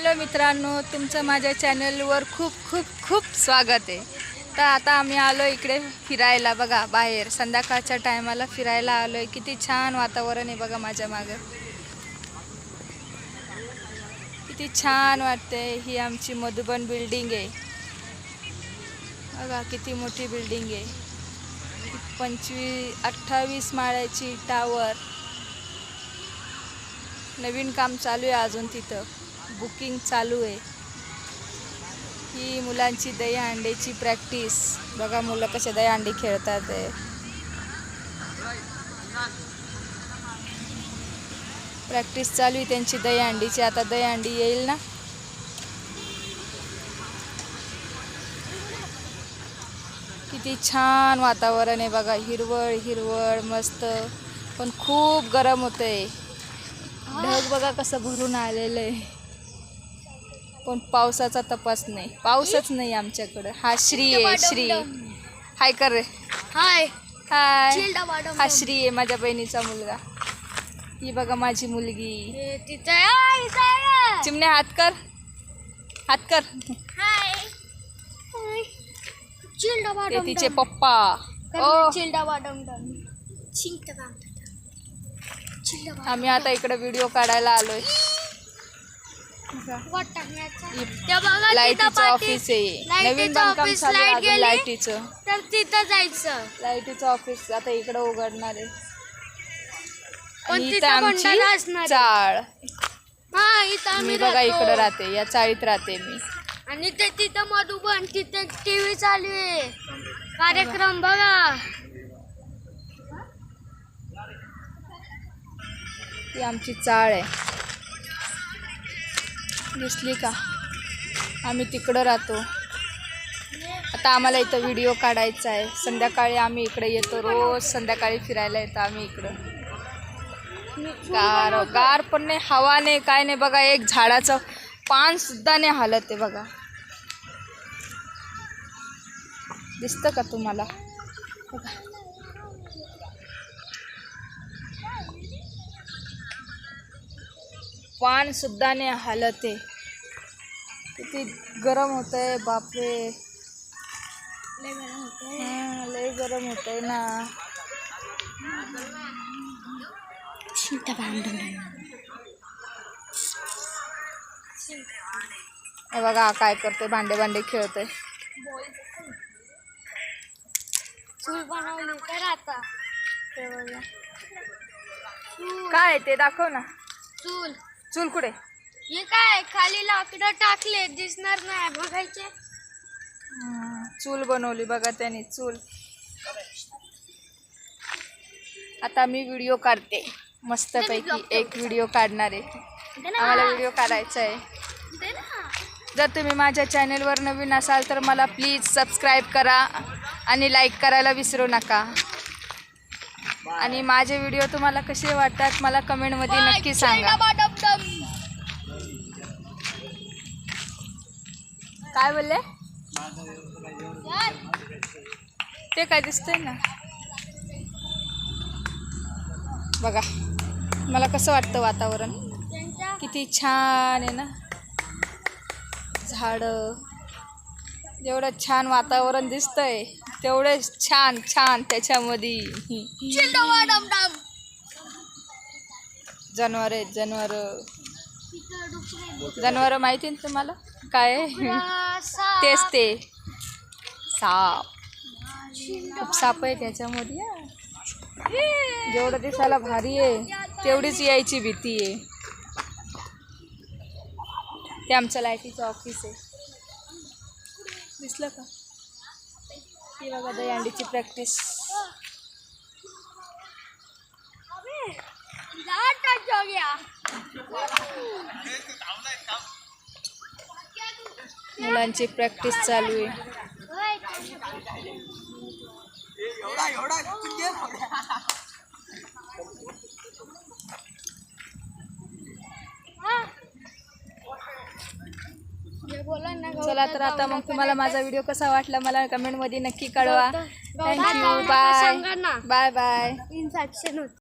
Hello मित्रांनो, तुमचं माझ्या चॅनलवर खूप खूप खूप स्वागत आहे। तर आता आम्ही आलो इकडे फिरायला। बघा बाहेर संध्याकाळच्या टायमाला फिरायला आलोय। किती छान वातावरण आहे बघा माझ्या मागे, किती छान वाटतंय। ही आमची मधुबन बिल्डिंग आहे बघा, किती मोठी बिल्डिंग आहे। 28 माळ्याची टावर, नवीन काम चालू आहे अजून, तिथं बुकिंग चालू आहे। ही मुलांची दहीहंडीची प्रॅक्टिस बघा, मुलं कसे दहीहंडी खेळतात आहे। प्रॅक्टिस चालू आहे त्यांची दहीहंडीची। आता दहीहंडी येईल ना। किती छान वातावरण आहे बघा, हिरवळ हिरवळ मस्त, पण खूप गरम होतंय। ढग बघा कसं भरून आलेलं आहे, पण पावसाचा तपास नाही, पाऊसच नाही आमच्याकडं। हा श्री आहे, श्री हाय कर रे, हाय हाय। हा श्री आहे माझ्या बहिणीचा मुलगा। ही बघा माझी मुलगी, चिमणे हात कर, हात कर। ते तिचे पप्पा। आम्ही आता इकडे व्हिडिओ काढायला आलोय। लाईटीचं ऑफिस आहे, नवीन बांधकाम चालू आहे अजून लाईटीचं, तर तिथं जायचं। लाईटीचं ऑफिस आता इकडे उघडणार आहे। पण आणि इथं तिथं आमची भंडारा असणार आहे। चाळ, हा इथं मी आम्ही बघा इकडे राहतो। राहते, या चाळीत राहते मी। आणि ते तिथं मधुबन, तिथे टीव्ही चालू आहे, कार्यक्रम बघा। ही आमची चाळ आहे, दिसली का? आम्ही तिकडं राहतो। आता आम्हाला इथं व्हिडिओ काढायचा आहे। संध्याकाळी आम्ही इकडे येतो, रोज संध्याकाळी फिरायला येतो आम्ही इकडं। गार गार पण नाही, हवा नाही, काय नाही बघा। एक झाडाचं पान सुद्धा नाही हालत आहे बघा, दिसतं का तुम्हाला? पान सुद्धा नाही हालत आहे। किती गरम होतंय बापरे, लय गरम होतंय ना। हे बघा काय करते, भांडे भांडे खेळते। चूल बनवली तर आता काय ते दाखव ना। चूल, चूल कुठे? हे काय खाली लाकडं टाकले, दिसणार नाही बघायचे। चूल बनवली बघा त्यांनी, चूल। आता मी व्हिडिओ काढते मस्तपैकी, एक व्हिडिओ काढणार आहे। आम्हाला व्हिडिओ काढायचा आहे। जर तुम्ही माझ्या चॅनलवर नवीन असाल तर मला प्लीज सबस्क्राईब करा आणि लाईक करायला विसरू नका। आणि माझे व्हिडिओ तुम्हाला कसे वाटतात मला कमेंटमध्ये नक्की सांगा। काय बोलले? ते काय दिसतंय ना बघा, मला कसं वाटतं वातावरण, किती छान आहे ना। झाडं, जेवढं छान वातावरण दिसतंय तेवढेच छान छान त्याच्यामध्ये जनावर आहेत। जनावर माहिती ना तुम्हाला काय आहे? तेच ते साप, खूप साप आहे त्याच्यामध्ये। जेवढं दिसायला भारी आहे तेवढीच यायची भीती आहे। ते आमचं लाईटीचं ऑफिस आहे, दिसलं का? ही बघा दहीहंडीची प्रॅक्टिस। मुलांची प्रॅक्टिस चालू आहे। चला तर आता मग तुम्हाला माझा व्हिडिओ कसा वाटला मला कमेंटमध्ये नक्की कळवा। Thank you, bye bye bye.